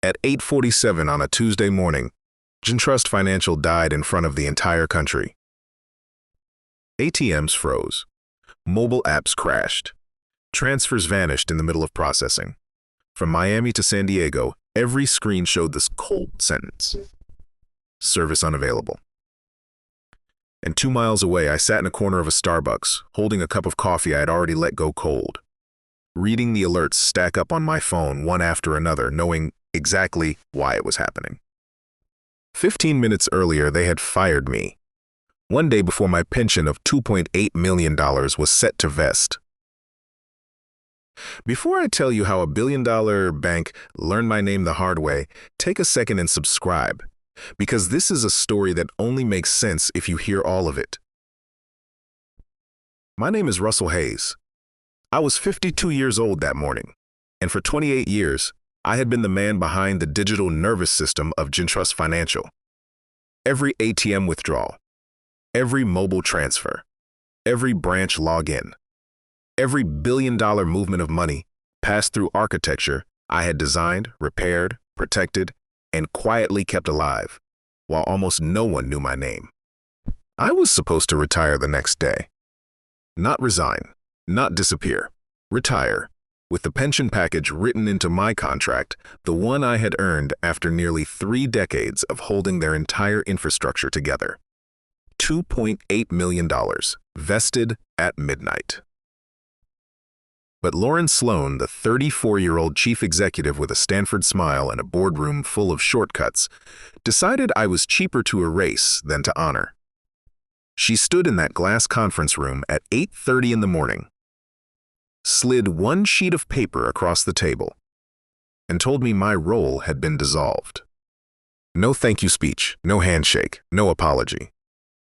At 8:47 on a Tuesday morning, Trust Financial died in front of the entire country. ATMs froze. Mobile apps crashed. Transfers vanished in the middle of processing. From Miami to San Diego, every screen showed this cold sentence: service unavailable. And 2 miles away, I sat in a corner of a Starbucks, holding a cup of coffee I had already let go cold, reading the alerts stack up on my phone one after another, knowing exactly why it was happening. 15 minutes earlier, they had fired me, one day before my pension of $2.8 million was set to vest. Before I tell you how a billion-dollar bank learned my name the hard way, take a second and subscribe, because this is a story that only makes sense if you hear all of it. My name is Russell Hayes. I was 52 years old that morning, and for 28 years, I had been the man behind the digital nervous system of Trust Financial. Every ATM withdrawal, every mobile transfer, every branch login, every billion-dollar movement of money passed through architecture I had designed, repaired, protected, and quietly kept alive, while almost no one knew my name. I was supposed to retire the next day. Not resign, not disappear, retire, with the pension package written into my contract, the one I had earned after nearly 3 decades of holding their entire infrastructure together. $2.8 million, vested at midnight. But Lauren Sloan, the 34-year-old chief executive with a Stanford smile and a boardroom full of shortcuts, decided I was cheaper to erase than to honor. She stood in that glass conference room at 8:30 in the morning, slid one sheet of paper across the table, and told me my role had been dissolved. No thank you speech, no handshake, no apology.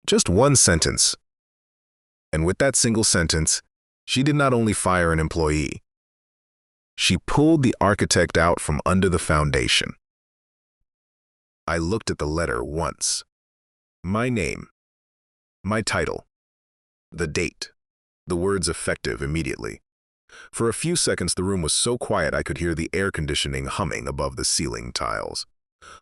Just one sentence. And with that single sentence, she did not only fire an employee, she pulled the architect out from under the foundation. I looked at the letter once. My name, my title, the date, the words effective immediately. For a few seconds, the room was so quiet I could hear the air conditioning humming above the ceiling tiles.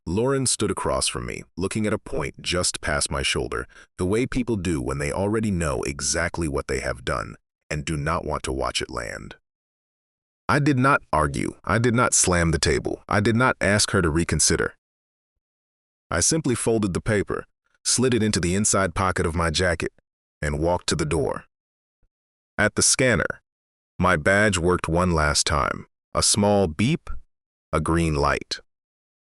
Lauren stood across from me, looking at a point just past my shoulder, the way people do when they already know exactly what they have done and do not want to watch it land. I did not argue. I did not slam the table. I did not ask her to reconsider. I simply folded the paper, slid it into the inside pocket of my jacket, and walked to the door. At the scanner, my badge worked one last time. A small beep, a green light.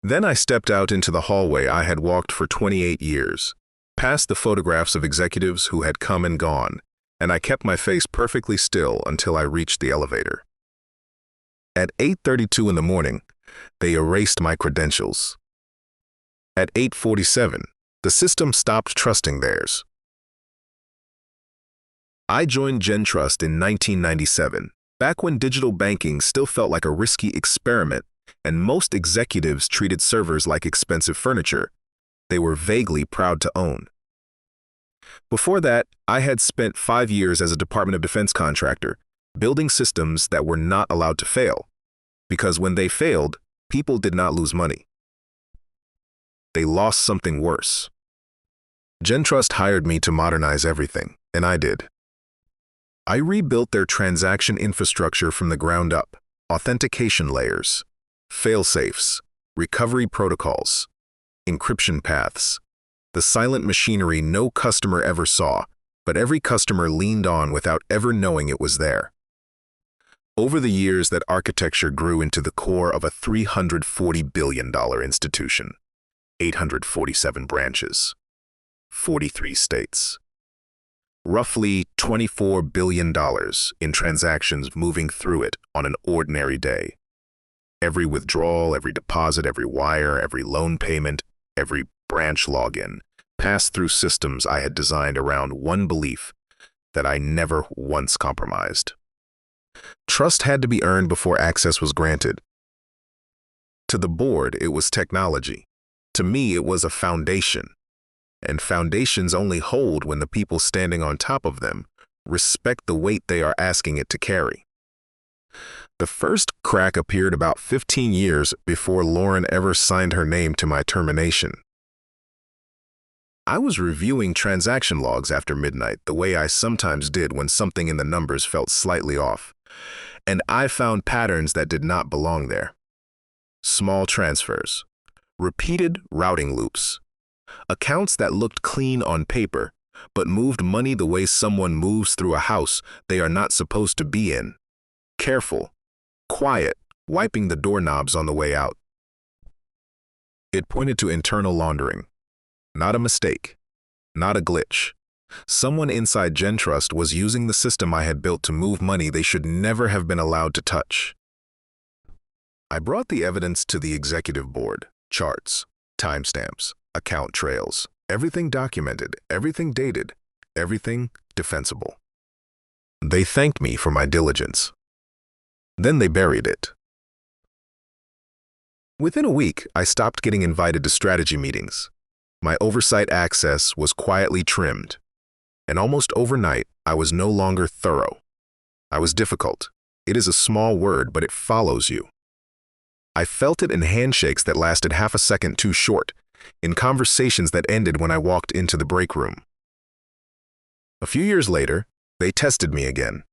Then I stepped out into the hallway I had walked for 28 years, past the photographs of executives who had come and gone, and I kept my face perfectly still until I reached the elevator. At 8:32 in the morning, they erased my credentials. At 8:47, the system stopped trusting theirs. I joined Trust in 1997, back when digital banking still felt like a risky experiment and most executives treated servers like expensive furniture they were vaguely proud to own. Before that, I had spent 5 years as a Department of Defense contractor, building systems that were not allowed to fail, because when they failed, people did not lose money. They lost something worse. Trust hired me to modernize everything, and I did. I rebuilt their transaction infrastructure from the ground up: authentication layers, fail-safes, recovery protocols, encryption paths, the silent machinery no customer ever saw, but every customer leaned on without ever knowing it was there. Over the years, that architecture grew into the core of a $340 billion institution, 847 branches, 43 states. Roughly $24 billion in transactions moving through it on an ordinary day. Every withdrawal, every deposit, every wire, every loan payment, every branch login passed through systems I had designed around one belief that I never once compromised. Trust had to be earned before access was granted. To the board, it was technology. To me, it was a foundation. And foundations only hold when the people standing on top of them respect the weight they are asking it to carry. The first crack appeared about 15 years before Lauren ever signed her name to my termination. I was reviewing transaction logs after midnight, the way I sometimes did when something in the numbers felt slightly off, and I found patterns that did not belong there. Small transfers, repeated routing loops, accounts that looked clean on paper, but moved money the way someone moves through a house they are not supposed to be in. Careful, quiet, wiping the doorknobs on the way out. It pointed to internal laundering. Not a mistake, not a glitch. Someone inside GenTrust was using the system I had built to move money they should never have been allowed to touch. I brought the evidence to the executive board. Charts, timestamps, account trails, everything documented, everything dated, everything defensible. They thanked me for my diligence. Then they buried it. Within a week, I stopped getting invited to strategy meetings. My oversight access was quietly trimmed, and almost overnight, I was no longer thorough. I was difficult. It is a small word, but it follows you. I felt it in handshakes that lasted half a second too short, in conversations that ended when I walked into the break room. A few years later, they tested me again.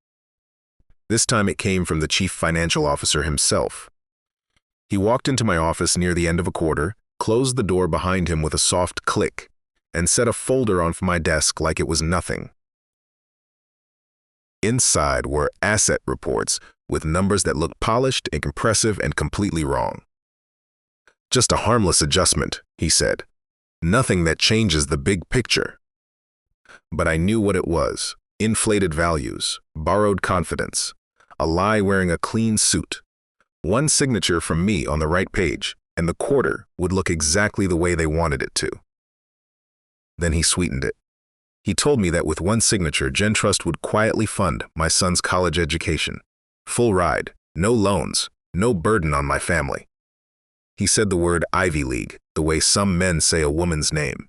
This time it came from the chief financial officer himself. He walked into my office near the end of a quarter, closed the door behind him with a soft click, and set a folder on my desk like it was nothing. Inside were asset reports with numbers that looked polished, impressive, and completely wrong. Just a harmless adjustment, he said. Nothing that changes the big picture. But I knew what it was. Inflated values, borrowed confidence, a lie wearing a clean suit. One signature from me on the right page, and the quarter would look exactly the way they wanted it to. Then he sweetened it. He told me that with one signature, GenTrust would quietly fund my son's college education. Full ride, no loans, no burden on my family. He said the word Ivy League, the way some men say a woman's name.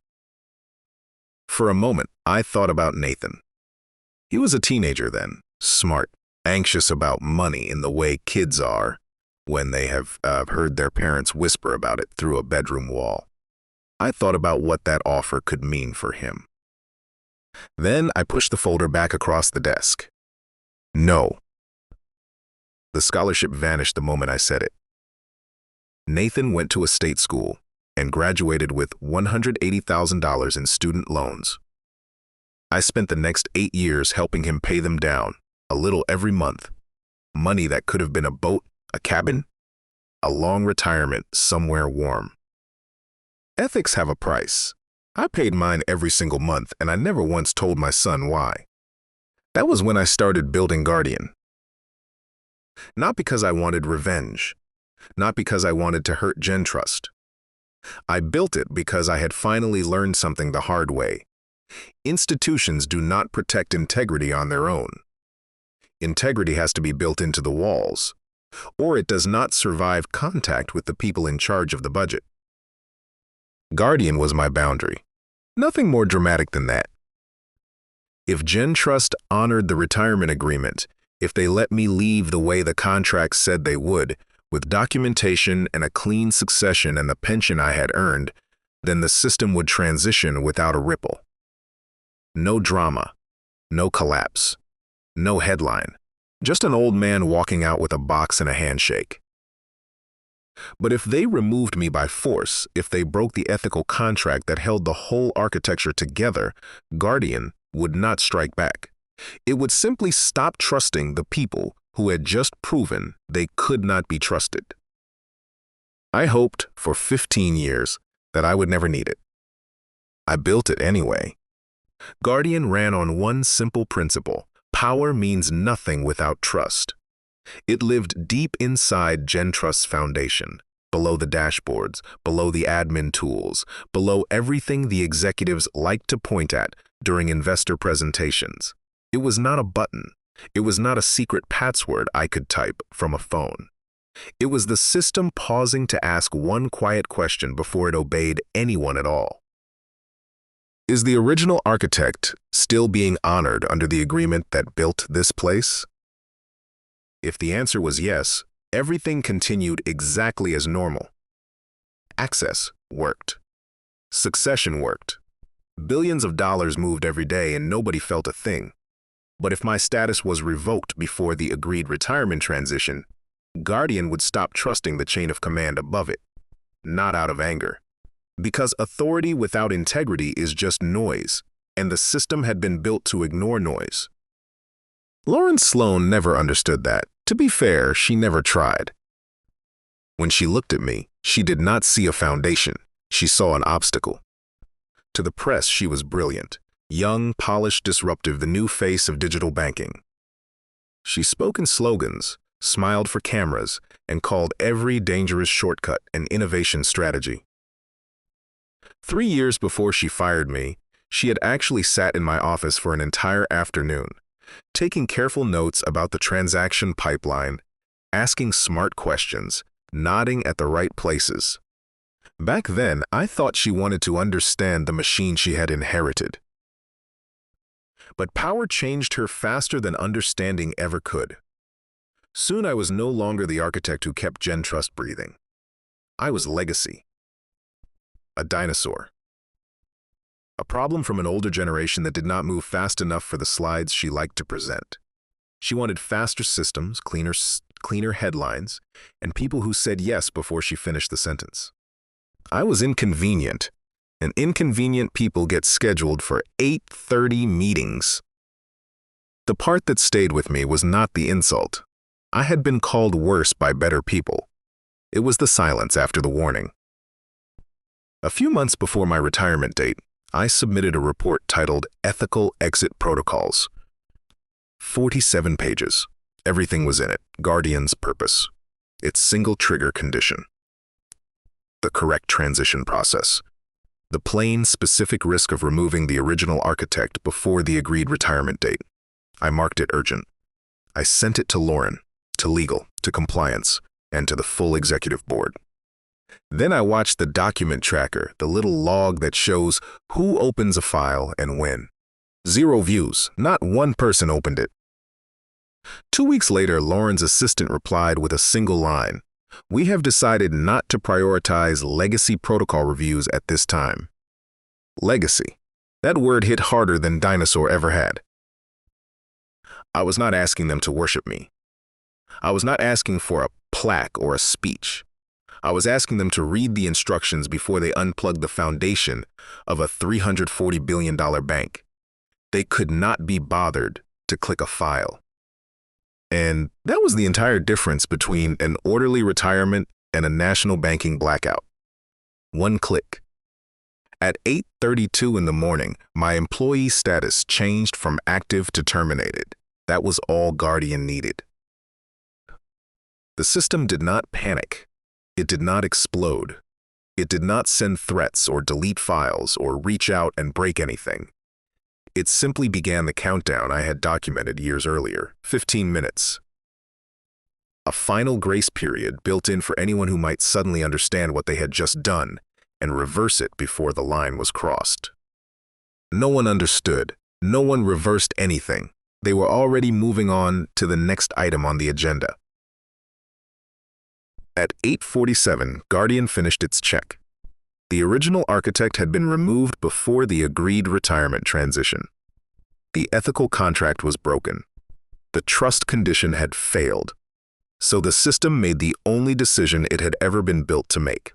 For a moment, I thought about Nathan. He was a teenager then, smart, anxious about money in the way kids are when they have heard their parents whisper about it through a bedroom wall. I thought about what that offer could mean for him. Then I pushed the folder back across the desk. No. The scholarship vanished the moment I said it. Nathan went to a state school and graduated with $180,000 in student loans. I spent the next 8 years helping him pay them down, a little every month. Money that could have been a boat, a cabin, a long retirement somewhere warm. Ethics have a price. I paid mine every single month, and I never once told my son why. That was when I started building Guardian. Not because I wanted revenge, not because I wanted to hurt GenTrust. I built it because I had finally learned something the hard way. Institutions do not protect integrity on their own. Integrity has to be built into the walls, or it does not survive contact with the people in charge of the budget. Guardian was my boundary. Nothing more dramatic than that. If GenTrust honored the retirement agreement, if they let me leave the way the contract said they would, with documentation and a clean succession and the pension I had earned, then the system would transition without a ripple. No drama, no collapse, no headline, just an old man walking out with a box and a handshake. But if they removed me by force, if they broke the ethical contract that held the whole architecture together, Guardian would not strike back. It would simply stop trusting the people who had just proven they could not be trusted. I hoped for 15 years that I would never need it. I built it anyway. Guardian ran on one simple principle: power means nothing without trust. It lived deep inside GenTrust's foundation, below the dashboards, below the admin tools, below everything the executives liked to point at during investor presentations. It was not a button. It was not a secret password I could type from a phone. It was the system pausing to ask one quiet question before it obeyed anyone at all. Is the original architect still being honored under the agreement that built this place? If the answer was yes, everything continued exactly as normal. Access worked. Succession worked. Billions of dollars moved every day and nobody felt a thing. But if my status was revoked before the agreed retirement transition, Guardian would stop trusting the chain of command above it, not out of anger. Because authority without integrity is just noise, and the system had been built to ignore noise. Lauren Sloan never understood that. To be fair, she never tried. When she looked at me, she did not see a foundation. She saw an obstacle. To the press, she was brilliant. Young, polished, disruptive, the new face of digital banking. She spoke in slogans, smiled for cameras, and called every dangerous shortcut an innovation strategy. 3 years before she fired me, she had actually sat in my office for an entire afternoon, taking careful notes about the transaction pipeline, asking smart questions, nodding at the right places. Back then, I thought she wanted to understand the machine she had inherited. But power changed her faster than understanding ever could. Soon I was no longer the architect who kept GenTrust breathing. I was legacy. A dinosaur. A problem from an older generation that did not move fast enough for the slides she liked to present. She wanted faster systems, cleaner headlines, and people who said yes before she finished the sentence. I was inconvenient, and inconvenient people get scheduled for 8:30 meetings. The part that stayed with me was not the insult. I had been called worse by better people. It was the silence after the warning. A few months before my retirement date, I submitted a report titled Ethical Exit Protocols. 47 pages. Everything was in it. Guardian's purpose. Its single trigger condition. The correct transition process. The plain, specific risk of removing the original architect before the agreed retirement date. I marked it urgent. I sent it to Lauren, to legal, to compliance, and to the full executive board. Then I watched the document tracker, the little log that shows who opens a file and when. 0 views. Not one person opened it. 2 weeks later, Lauren's assistant replied with a single line. We have decided not to prioritize legacy protocol reviews at this time. Legacy. That word hit harder than dinosaur ever had. I was not asking them to worship me. I was not asking for a plaque or a speech. I was asking them to read the instructions before they unplugged the foundation of a $340 billion bank. They could not be bothered to click a file. And that was the entire difference between an orderly retirement and a national banking blackout. 1 click. At 8:32 in the morning, my employee status changed from active to terminated. That was all Guardian needed. The system did not panic. It did not explode. It did not send threats or delete files or reach out and break anything. It simply began the countdown I had documented years earlier, 15 minutes. A final grace period built in for anyone who might suddenly understand what they had just done and reverse it before the line was crossed. No one understood. No one reversed anything. They were already moving on to the next item on the agenda. At 8:47, Guardian finished its check. The original architect had been removed before the agreed retirement transition. The ethical contract was broken. The trust condition had failed. So the system made the only decision it had ever been built to make.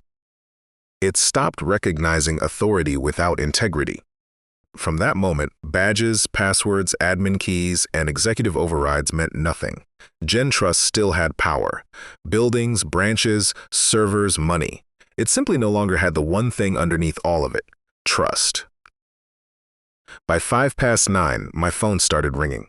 It stopped recognizing authority without integrity. From that moment, badges, passwords, admin keys, and executive overrides meant nothing. GenTrust still had power. Buildings, branches, servers, money. It simply no longer had the one thing underneath all of it: trust. By 9:05, my phone started ringing.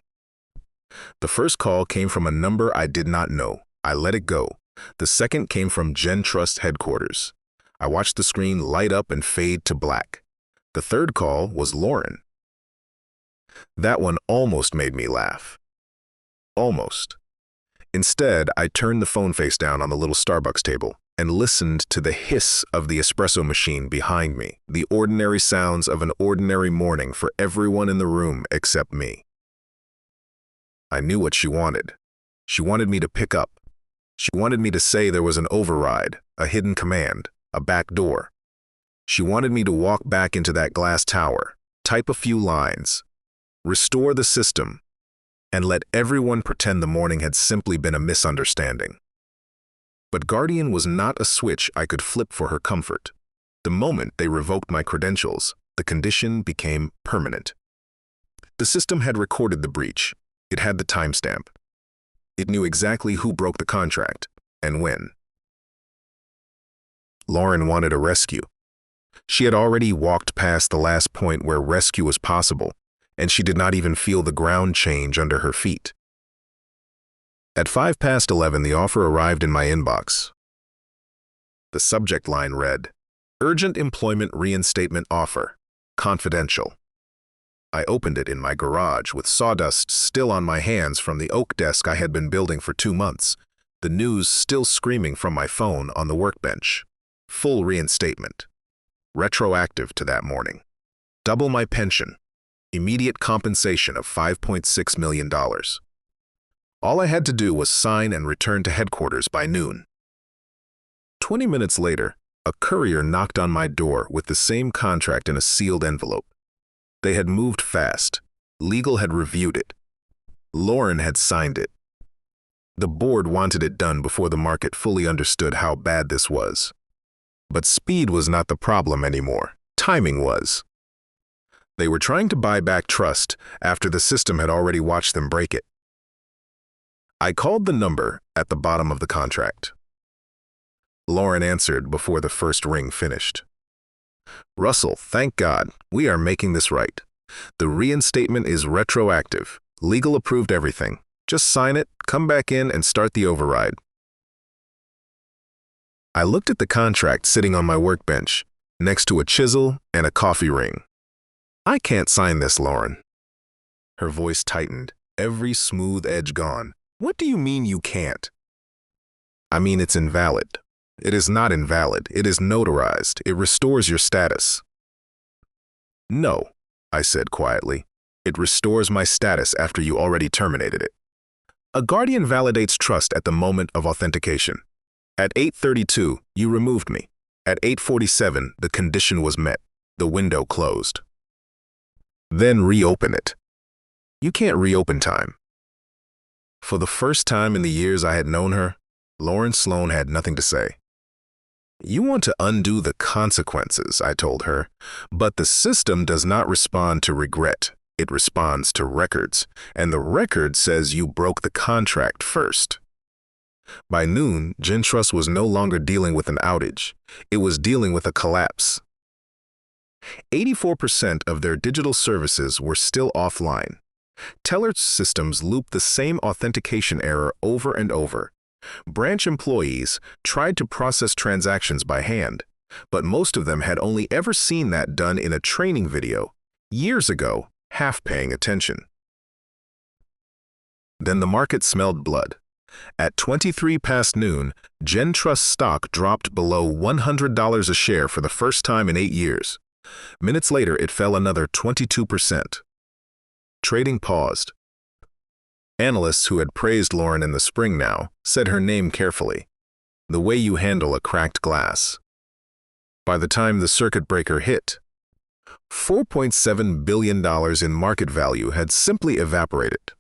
The first call came from a number I did not know. I let it go. The second came from GenTrust headquarters. I watched the screen light up and fade to black. The third call was Lauren. That one almost made me laugh. Almost. Instead, I turned the phone face down on the little Starbucks table and listened to the hiss of the espresso machine behind me, the ordinary sounds of an ordinary morning for everyone in the room except me. I knew what she wanted. She wanted me to pick up. She wanted me to say there was an override, a hidden command, a back door. She wanted me to walk back into that glass tower, type a few lines, restore the system, and let everyone pretend the morning had simply been a misunderstanding. But Guardian was not a switch I could flip for her comfort. The moment they revoked my credentials, the condition became permanent. The system had recorded the breach. It had the timestamp. It knew exactly who broke the contract and when. Lauren wanted a rescue. She had already walked past the last point where rescue was possible, and she did not even feel the ground change under her feet. At 11:05, the offer arrived in my inbox. The subject line read, "Urgent Employment Reinstatement Offer, Confidential." I opened it in my garage with sawdust still on my hands from the oak desk I had been building for 2 months, the news still screaming from my phone on the workbench. Full reinstatement. Retroactive to that morning. Double my pension. Immediate compensation of $5.6 million. All I had to do was sign and return to headquarters by noon. 20 minutes later, a courier knocked on my door with the same contract in a sealed envelope. They had moved fast. Legal had reviewed it. Lauren had signed it. The board wanted it done before the market fully understood how bad this was. But speed was not the problem anymore. Timing was. They were trying to buy back trust after the system had already watched them break it. I called the number at the bottom of the contract. Lauren answered before the first ring finished. "Russell, thank God, we are making this right. The reinstatement is retroactive. Legal approved everything. Just sign it, come back in, and start the override." I looked at the contract sitting on my workbench, next to a chisel and a coffee ring. "I can't sign this, Lauren." Her voice tightened, every smooth edge gone. "What do you mean you can't?" "I mean it's invalid." "It is not invalid. It is notarized. It restores your status." "No," I said quietly. "It restores my status after you already terminated it. A guardian validates trust at the moment of authentication. At 8:32, you removed me. At 8:47, the condition was met. The window closed. Then reopen it. You can't reopen time." For the first time in the years I had known her, Lauren Sloan had nothing to say. "You want to undo the consequences," I told her, "but the system does not respond to regret. It responds to records, and the record says you broke the contract first." By noon, Gentrust was no longer dealing with an outage. It was dealing with a collapse. 84% of their digital services were still offline. Teller systems looped the same authentication error over and over. Branch employees tried to process transactions by hand, but most of them had only ever seen that done in a training video, years ago, half paying attention. Then the market smelled blood. At 23 past noon, Gentrust stock dropped below $100 a share for the first time in 8 years. Minutes later, it fell another 22%. Trading paused. Analysts who had praised Lauren in the spring now said her name carefully. The way you handle a cracked glass. By the time the circuit breaker hit, $4.7 billion in market value had simply evaporated.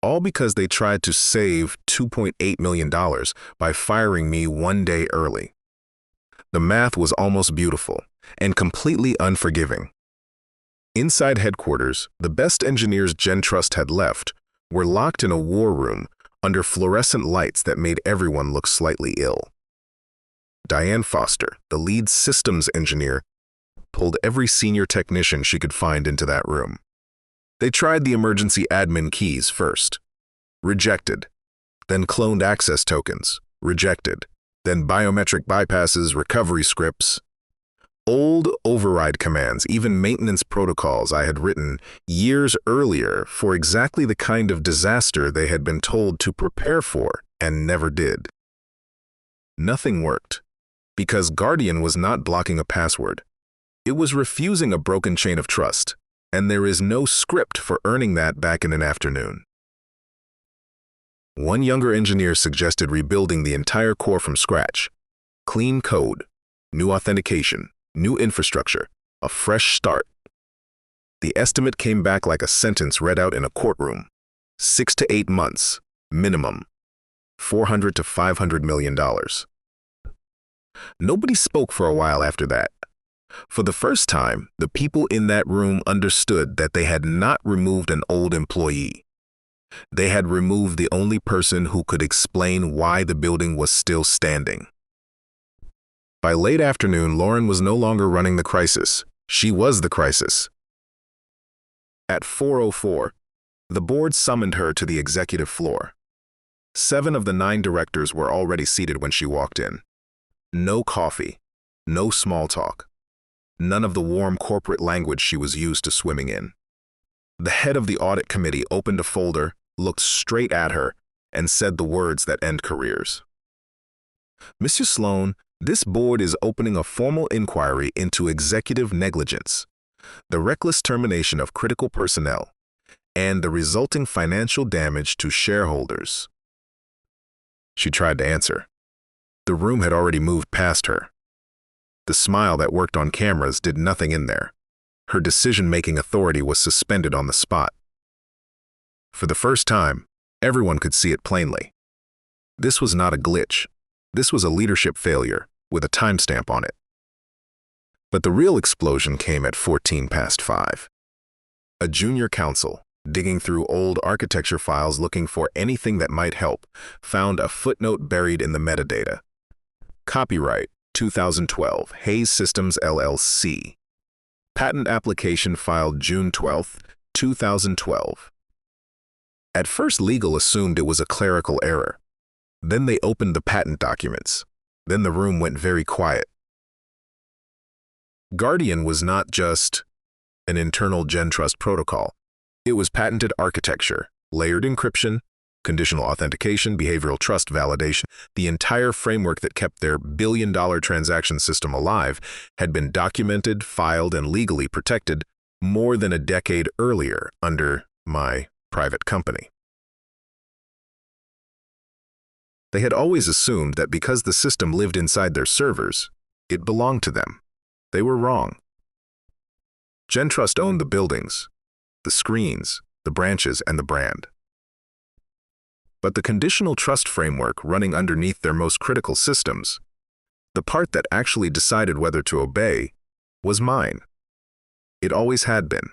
All because they tried to save $2.8 million by firing me 1 day early. The math was almost beautiful and completely unforgiving. Inside headquarters, the best engineers Gentrust had left were locked in a war room under fluorescent lights that made everyone look slightly ill. Diane Foster, the lead systems engineer, pulled every senior technician she could find into that room. They tried the emergency admin keys first. Rejected. Then cloned access tokens. Rejected. Then biometric bypasses, recovery scripts. Old override commands, even maintenance protocols I had written years earlier for exactly the kind of disaster they had been told to prepare for and never did. Nothing worked, because Guardian was not blocking a password. It was refusing a broken chain of trust, and there is no script for earning that back in an afternoon. One younger engineer suggested rebuilding the entire core from scratch. Clean code, new authentication, new infrastructure, a fresh start. The estimate came back like a sentence read out in a courtroom. 6 to 8 months, minimum. $400 to $500 million. Nobody spoke for a while after that. For the first time, the people in that room understood that they had not removed an old employee. They had removed the only person who could explain why the building was still standing. By late afternoon, Lauren was no longer running the crisis. She was the crisis. At 4:04, the board summoned her to the executive floor. 7 of the 9 directors were already seated when she walked in. No coffee, no small talk, none of the warm corporate language she was used to swimming in. The head of the audit committee opened a folder, looked straight at her, and said the words that end careers. "Mr. Sloan, this board is opening a formal inquiry into executive negligence, the reckless termination of critical personnel, and the resulting financial damage to shareholders." She tried to answer. The room had already moved past her. The smile that worked on cameras did nothing in there. Her decision-making authority was suspended on the spot. For the first time, everyone could see it plainly. This was not a glitch. This was a leadership failure with a timestamp on it. But the real explosion came at 5:14. A junior counsel, digging through old architecture files looking for anything that might help, found a footnote buried in the metadata. Copyright 2012, Hayes Systems LLC. Patent application filed June 12, 2012. At first, legal assumed it was a clerical error. Then they opened the patent documents. Then the room went very quiet. Guardian was not just an internal GenTrust protocol. It was patented architecture, layered encryption, conditional authentication, behavioral trust validation. The entire framework that kept their billion-dollar transaction system alive had been documented, filed, and legally protected more than a decade earlier under my private company. They had always assumed that because the system lived inside their servers, it belonged to them. They were wrong. GenTrust owned the buildings, the screens, the branches, and the brand. But the conditional trust framework running underneath their most critical systems, the part that actually decided whether to obey, was mine. It always had been.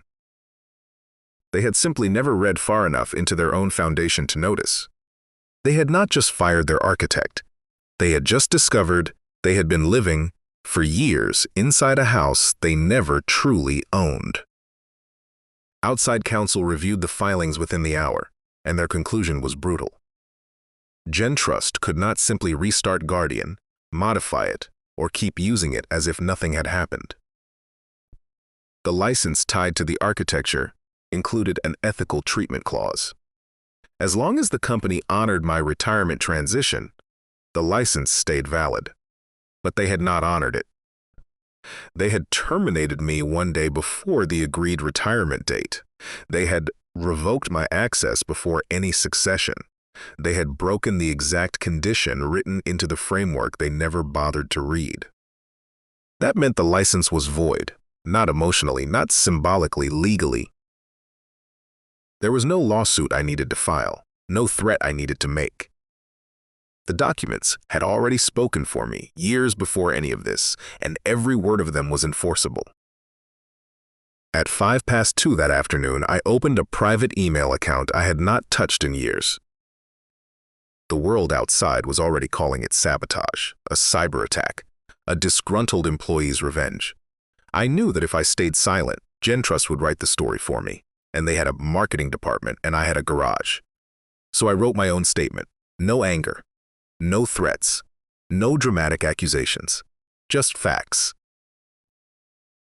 They had simply never read far enough into their own foundation to notice. They had not just fired their architect. They had just discovered they had been living for years inside a house they never truly owned. Outside counsel reviewed the filings within the hour, and their conclusion was brutal. GenTrust could not simply restart Guardian, modify it, or keep using it as if nothing had happened. The license tied to the architecture included an ethical treatment clause. As long as the company honored my retirement transition, the license stayed valid. But they had not honored it. They had terminated me one day before the agreed retirement date. They had revoked my access before any succession. They had broken the exact condition written into the framework they never bothered to read. That meant the license was void, not emotionally, not symbolically, legally. There was no lawsuit I needed to file, no threat I needed to make. The documents had already spoken for me years before any of this, and every word of them was enforceable. At 2:05 that afternoon, I opened a private email account I had not touched in years. The world outside was already calling it sabotage, a cyber attack, a disgruntled employee's revenge. I knew that if I stayed silent, GenTrust would write the story for me, and they had a marketing department and I had a garage. So I wrote my own statement. No anger. No threats, no dramatic accusations, just facts.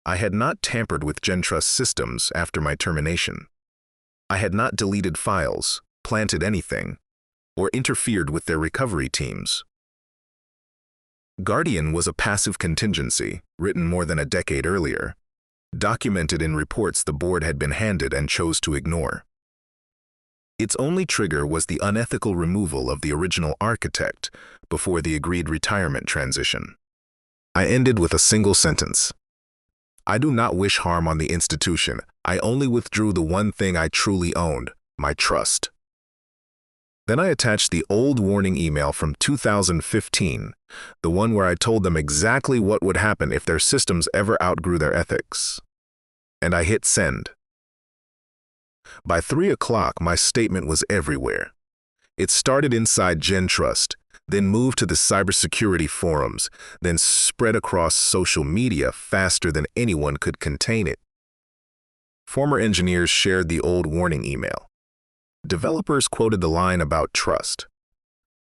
I had not tampered with GenTrust systems after my termination. I had not deleted files, planted anything, or interfered with their recovery teams. Guardian was a passive contingency, written more than a decade earlier, documented in reports the board had been handed and chose to ignore. Its only trigger was the unethical removal of the original architect before the agreed retirement transition. I ended with a single sentence. I do not wish harm on the institution. I only withdrew the one thing I truly owned, my trust. Then I attached the old warning email from 2015, the one where I told them exactly what would happen if their systems ever outgrew their ethics. And I hit send. By 3 o'clock, my statement was everywhere. It started inside GenTrust, then moved to the cybersecurity forums, then spread across social media faster than anyone could contain it. Former engineers shared the old warning email. Developers quoted the line about trust.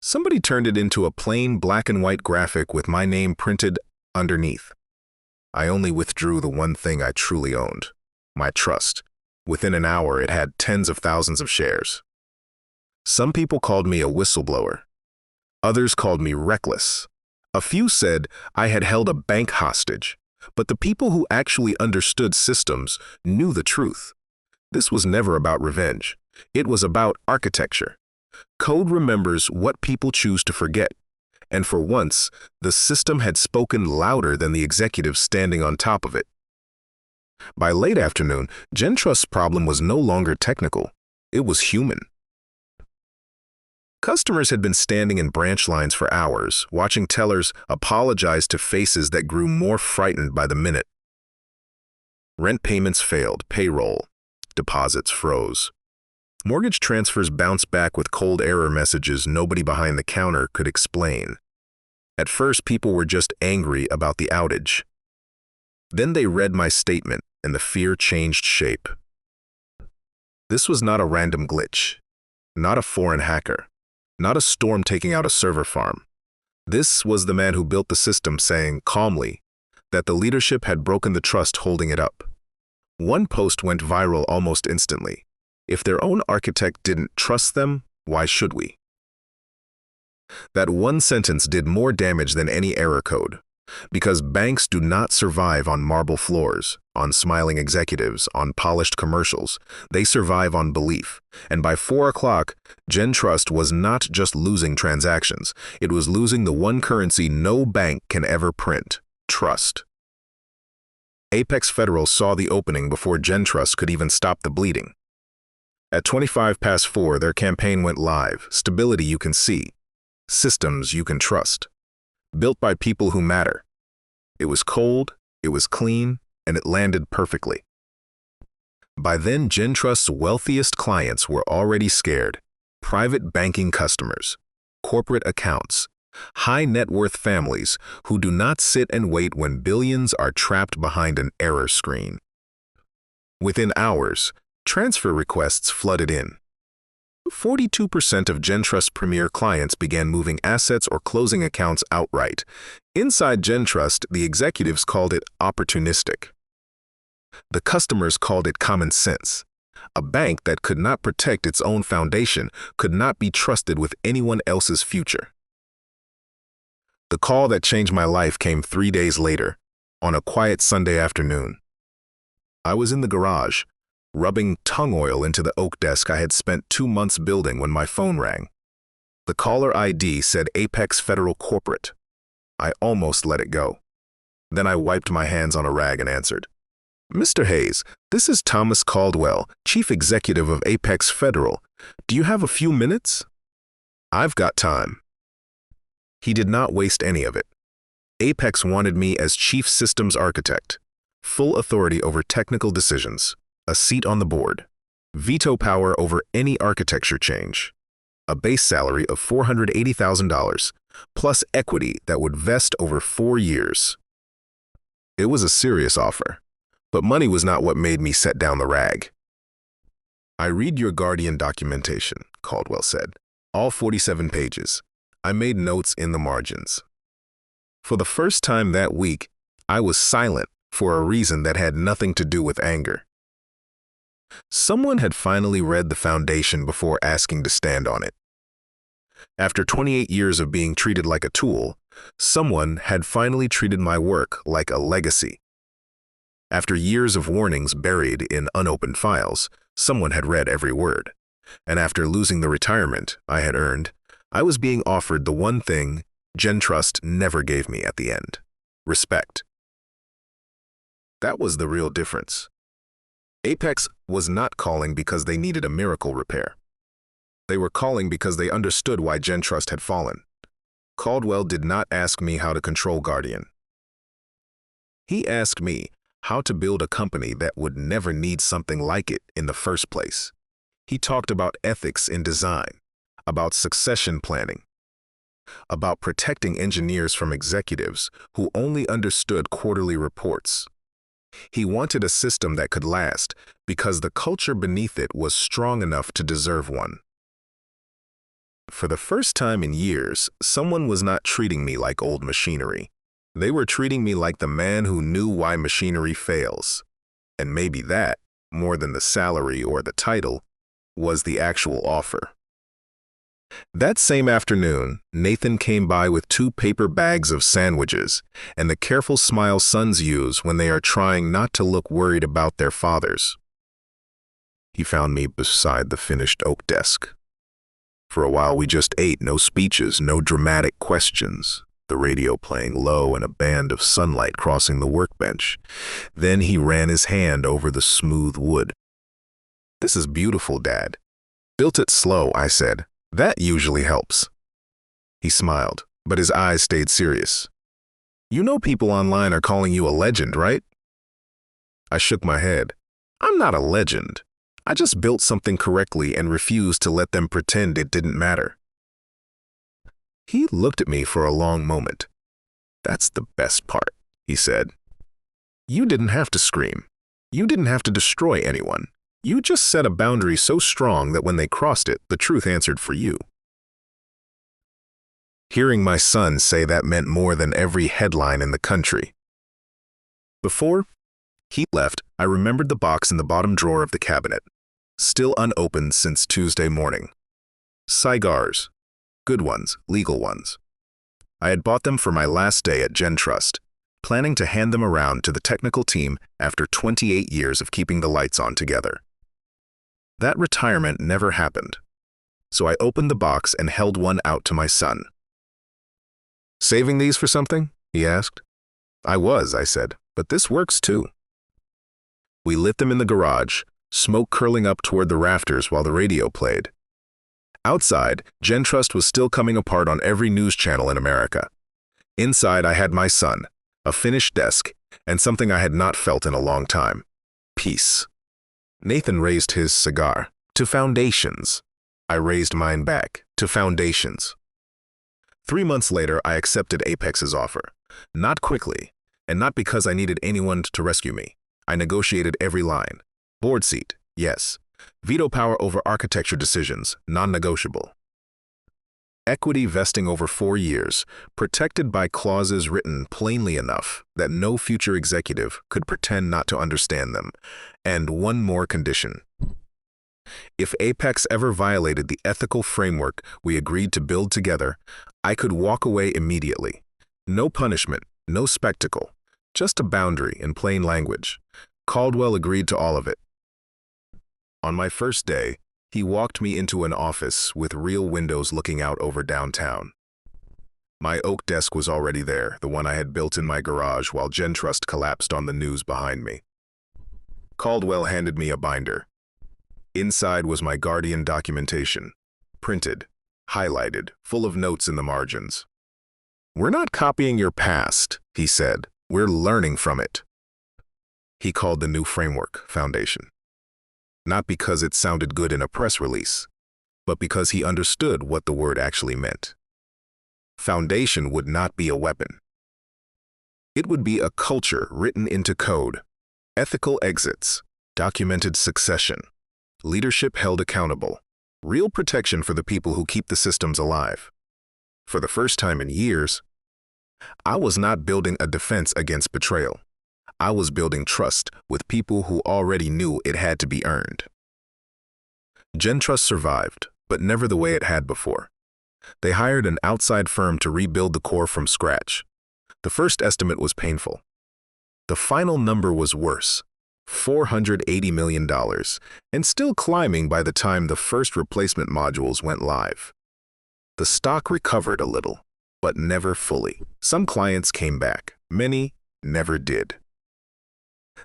Somebody turned it into a plain black and white graphic with my name printed underneath. I only withdrew the one thing I truly owned, my trust. Within an hour, it had tens of thousands of shares. Some people called me a whistleblower. Others called me reckless. A few said I had held a bank hostage, but the people who actually understood systems knew the truth. This was never about revenge. It was about architecture. Code remembers what people choose to forget, and for once, the system had spoken louder than the executives standing on top of it. By late afternoon, GenTrust's problem was no longer technical. It was human. Customers had been standing in branch lines for hours, watching tellers apologize to faces that grew more frightened by the minute. Rent payments failed, payroll, deposits froze. Mortgage transfers bounced back with cold error messages nobody behind the counter could explain. At first, people were just angry about the outage. Then they read my statement, and the fear changed shape. This was not a random glitch, not a foreign hacker, not a storm taking out a server farm. This was the man who built the system saying, calmly, that the leadership had broken the trust holding it up. One post went viral almost instantly. If their own architect didn't trust them, why should we? That one sentence did more damage than any error code, because banks do not survive on marble floors, on smiling executives, on polished commercials. They survive on belief. And by 4 o'clock, GenTrust was not just losing transactions. It was losing the one currency no bank can ever print: trust. Apex Federal saw the opening before GenTrust could even stop the bleeding. At 4:25, their campaign went live. Stability you can see. Systems you can trust. Built by people who matter. It was cold, it was clean, and it landed perfectly. By then, GenTrust's wealthiest clients were already scared. Private banking customers, corporate accounts, high net worth families who do not sit and wait when billions are trapped behind an error screen. Within hours, transfer requests flooded in. 42% of GenTrust Premier clients began moving assets or closing accounts outright. Inside GenTrust, the executives called it opportunistic. The customers called it common sense. A bank that could not protect its own foundation could not be trusted with anyone else's future. The call that changed my life came 3 days later, on a quiet Sunday afternoon. I was in the garage, rubbing tongue oil into the oak desk I had spent 2 months building when my phone rang. The caller ID said Apex Federal Corporate. I almost let it go. Then I wiped my hands on a rag and answered. Mr. Hayes, this is Thomas Caldwell, Chief Executive of Apex Federal. Do you have a few minutes? I've got time. He did not waste any of it. Apex wanted me as Chief Systems Architect, full authority over technical decisions, a seat on the board, veto power over any architecture change, a base salary of $480,000, plus equity that would vest over 4 years. It was a serious offer, but money was not what made me set down the rag. I read your Guardian documentation, Caldwell said, all 47 pages. I made notes in the margins. For the first time that week, I was silent for a reason that had nothing to do with anger. Someone had finally read the foundation before asking to stand on it. After 28 years of being treated like a tool, someone had finally treated my work like a legacy. After years of warnings buried in unopened files, someone had read every word. and after losing the retirement I had earned, I was being offered the one thing GenTrust never gave me at the end: respect. That was the real difference. Apex was not calling because they needed a miracle repair. They were calling because they understood why GenTrust had fallen. Caldwell did not ask me how to control Guardian. He asked me how to build a company that would never need something like it in the first place. He talked about ethics in design, about succession planning, about protecting engineers from executives who only understood quarterly reports. He wanted a system that could last because the culture beneath it was strong enough to deserve one. For the first time in years, someone was not treating me like old machinery. They were treating me like the man who knew why machinery fails. And maybe that, more than the salary or the title, was the actual offer. That same afternoon, Nathan came by with 2 paper bags of sandwiches and the careful smile sons use when they are trying not to look worried about their fathers. He found me beside the finished oak desk. For a while we just ate, no speeches, no dramatic questions, the radio playing low and a band of sunlight crossing the workbench. Then he ran his hand over the smooth wood. "This is beautiful, Dad." "Built it slow," I said. "That usually helps." He smiled, but his eyes stayed serious. "You know people online are calling you a legend, right?" I shook my head. "I'm not a legend. I just built something correctly and refused to let them pretend it didn't matter." He looked at me for a long moment. "That's the best part," he said. "You didn't have to scream. You didn't have to destroy anyone. You just set a boundary so strong that when they crossed it, the truth answered for you." Hearing my son say that meant more than every headline in the country. Before he left, I remembered the box in the bottom drawer of the cabinet, still unopened since Tuesday morning. Cigars. Good ones, legal ones. I had bought them for my last day at GenTrust, planning to hand them around to the technical team after 28 years of keeping the lights on together. That retirement never happened, so I opened the box and held one out to my son. "Saving these for something?" he asked. "I was," I said, "but this works too." We lit them in the garage, smoke curling up toward the rafters while the radio played. Outside, GenTrust was still coming apart on every news channel in America. Inside, I had my son, a finished desk, and something I had not felt in a long time: peace. Nathan raised his cigar. "To foundations." I raised mine back. "To foundations." 3 months later, I accepted Apex's offer. Not quickly, and not because I needed anyone to rescue me. I negotiated every line. Board seat, yes. Veto power over architecture decisions, non-negotiable. Equity vesting over 4 years, protected by clauses written plainly enough that no future executive could pretend not to understand them. And one more condition. If Apex ever violated the ethical framework we agreed to build together, I could walk away immediately. No punishment, no spectacle, just a boundary in plain language. Caldwell agreed to all of it. On my first day, he walked me into an office with real windows looking out over downtown. My oak desk was already there, the one I had built in my garage while GenTrust collapsed on the news behind me. Caldwell handed me a binder. Inside was my Guardian documentation, printed, highlighted, full of notes in the margins. "We're not copying your past," he said. "We're learning from it." He called the new framework Foundation. Not because it sounded good in a press release, but because he understood what the word actually meant. Foundation would not be a weapon. It would be a culture written into code, ethical exits, documented succession, leadership held accountable, real protection for the people who keep the systems alive. For the first time in years, I was not building a defense against betrayal. I was building trust with people who already knew it had to be earned. GenTrust survived, but never the way it had before. They hired an outside firm to rebuild the core from scratch. The first estimate was painful. The final number was worse. $480 million, and still climbing by the time the first replacement modules went live. The stock recovered a little, but never fully. Some clients came back. Many never did.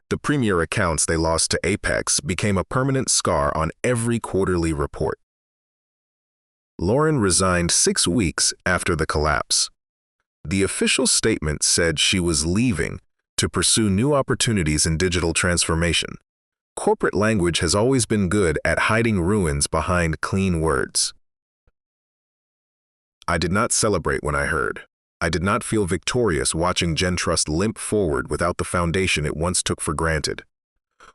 The premier accounts they lost to Apex became a permanent scar on every quarterly report. Lauren resigned 6 weeks after the collapse. The official statement said she was leaving to pursue new opportunities in digital transformation. Corporate language has always been good at hiding ruins behind clean words. I did not celebrate when I heard. I did not feel victorious watching GenTrust limp forward without the foundation it once took for granted.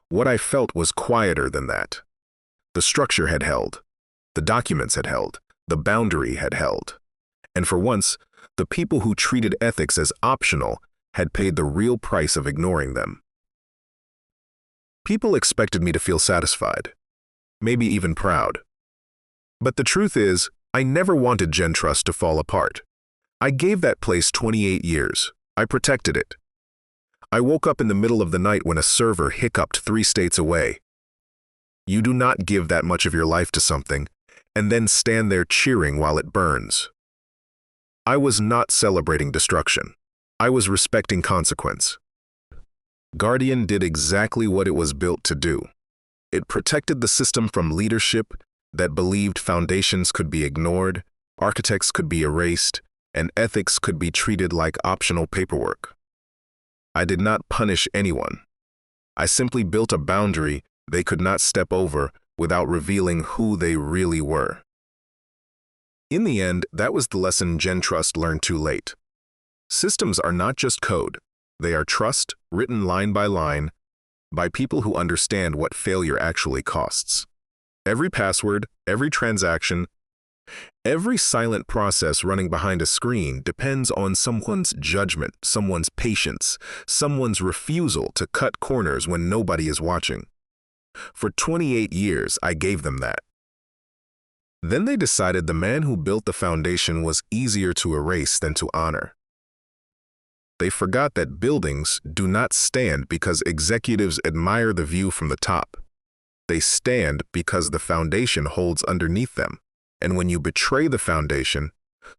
What I felt was quieter than that. The structure had held. The documents had held. The boundary had held. And for once, the people who treated ethics as optional had paid the real price of ignoring them. People expected me to feel satisfied, maybe even proud. But the truth is, I never wanted GenTrust to fall apart. I gave that place 28 years. I protected it. I woke up in the middle of the night when a server hiccuped 3 states away. You do not give that much of your life to something and then stand there cheering while it burns. I was not celebrating destruction. I was respecting consequence. Guardian did exactly what it was built to do. It protected the system from leadership that believed foundations could be ignored, architects could be erased, and ethics could be treated like optional paperwork. I did not punish anyone. I simply built a boundary they could not step over without revealing who they really were. In the end, that was the lesson GenTrust learned too late. Systems are not just code. They are trust, written line by people who understand what failure actually costs. Every password, every transaction, every silent process running behind a screen depends on someone's judgment, someone's patience, someone's refusal to cut corners when nobody is watching. For 28 years, I gave them that. Then they decided the man who built the foundation was easier to erase than to honor. They forgot that buildings do not stand because executives admire the view from the top. They stand because the foundation holds underneath them. And when you betray the foundation,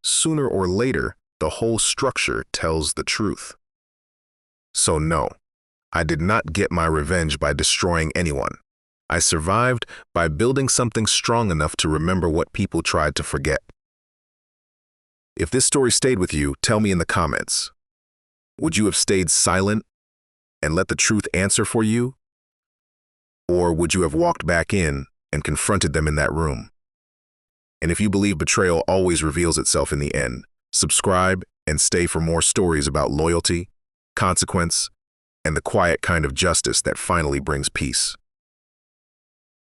sooner or later, the whole structure tells the truth. So no, I did not get my revenge by destroying anyone. I survived by building something strong enough to remember what people tried to forget. If this story stayed with you, tell me in the comments. Would you have stayed silent and let the truth answer for you? Or would you have walked back in and confronted them in that room? And if you believe betrayal always reveals itself in the end, subscribe and stay for more stories about loyalty, consequence, and the quiet kind of justice that finally brings peace.